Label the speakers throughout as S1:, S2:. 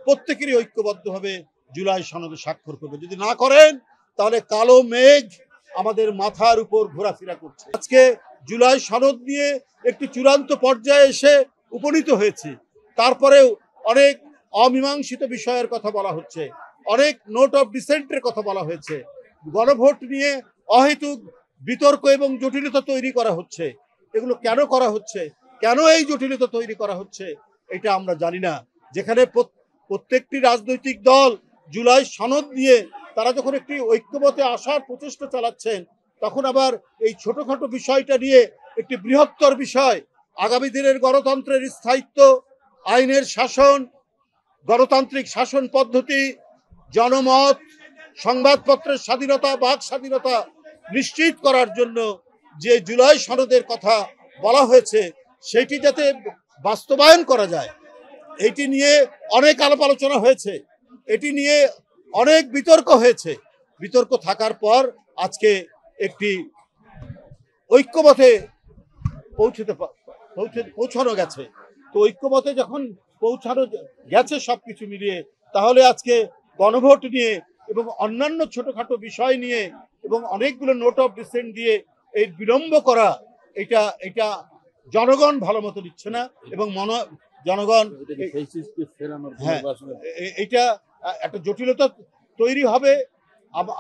S1: প্রত্যেকেরই ঐক্যবদ্ধভাবে জুলাই সনদে স্বাক্ষর করবে। যদি না করেন তাহলে কালো মেঘ আমাদের মাথার উপর ঘোরাফেরা করছে। আজকে জুলাই সনদ নিয়ে একটি চূড়ান্ত পর্যায়ে এসে উপনীত হয়েছে। তারপরেও অনেক অমীমাংসিত বিষয়ের কথা বলা হচ্ছে, অনেক নোট অফ ডিসেন্টের কথা বলা হয়েছে, গণভোট নিয়ে অহেতুক বিতর্ক এবং জটিলতা তৈরি করা হচ্ছে। এগুলো কেন করা হচ্ছে, কেন এই জটিলতা তৈরি করা হচ্ছে এটা আমরা জানি না। যেখানে প্রত্যেকটি রাজনৈতিক দল জুলাই সনদ নিয়ে তারা যখন একটি ঐক্যমতে আসার প্রচেষ্টা চালাচ্ছেন, তখন আবার এই ছোটখাটো বিষয়টা নিয়ে একটি বৃহত্তর বিষয়, আগামী দিনের গণতন্ত্রের স্থায়িত্ব, আইনের শাসন, গণতান্ত্রিক শাসন পদ্ধতি, জনমত, সংবাদপত্রের স্বাধীনতা, বাক স্বাধীনতা নিশ্চিত করার জন্য যে জুলাই সনদের কথা বলা হয়েছে সেটি যাতে বাস্তবায়ন করা যায়, এটি নিয়ে অনেক আলাপ আলোচনা হয়েছে, এটি নিয়ে অনেক বিতর্ক হয়েছে। বিতর্ক থাকার পর আজকে একটি ঐক্যমতে পৌঁছানো গেছে। তো ঐক্যমতে যখন পৌঁছানো গেছে সবকিছু মিলিয়ে, তাহলে আজকে গণভোট নিয়ে এবং অন্যান্য ছোটখাটো বিষয় নিয়ে এবং অনেকগুলো নোট অফ ডিসেন্ট দিয়ে এই বিলম্ব করা, এটা জনগণ ভালো মতো দিচ্ছে না। এবং জনগণ এটা একটা জটিলতা তৈরি হবে।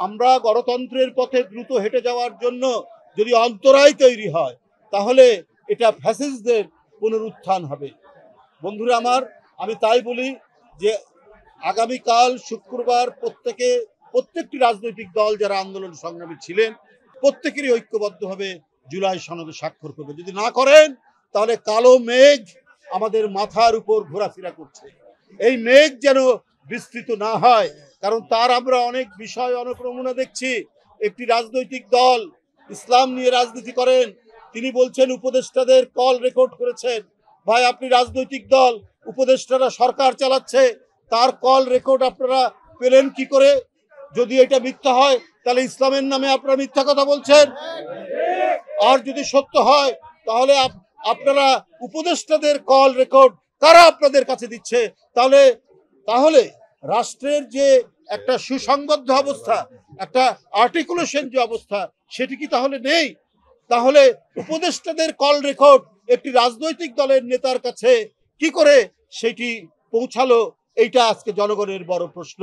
S1: আমরা গণতন্ত্রের পথে দ্রুত হেঁটে যাওয়ার জন্য যদি অন্তরায় তৈরি হয়, তাহলে এটা ফ্যাসিস্টদের পুনরুত্থান হবে। বন্ধুরা আমার, আমি তাই বলি যে আগামীকাল শুক্রবার প্রত্যেকটি রাজনৈতিক দল যারা আন্দোলন সংগ্রামী ছিলেন প্রত্যেকেরই ঐক্যবদ্ধভাবে জুলাই সনদে স্বাক্ষর করবে। যদি না করেন তাহলে কালো মেঘ আমাদের মাথার উপর ঘোরাফেরা করছে। এই মেঘ যেন বিস্তৃত না হয়, কারণ তার আমরা অনেক বিষয়, অনেক নমুনা দেখছি। একটি রাজনৈতিক দল ইসলাম নিয়ে রাজনীতি করেন, তিনি বলছেন উপদেষ্টাদের কল রেকর্ড করেছেন। ভাই, আপনি রাজনৈতিক দল, উপদেষ্টারা সরকার চালাচ্ছে, তার কল রেকর্ড আপনারা পেলেন কি করে? যদি এটা মিথ্যা হয় তাহলে ইসলামের নামে আপনারা মিথ্যা কথা বলছেন। আর যদি সত্য হয় তাহলে আপনারা উপদেষ্টাদের কল রেকর্ড কারা আপনাদের কাছে দিচ্ছে? তাহলে রাষ্ট্রের যে একটা সুসংবদ্ধ অবস্থা, একটা আর্টিকুলেশন যে অবস্থা, সেটি কি তাহলে নেই? তাহলে উপদেষ্টাদের কল রেকর্ড একটি রাজনৈতিক দলের নেতার কাছে কি করে সেটি পৌঁছালো? এইটা আজকে জনগণের বড় প্রশ্ন।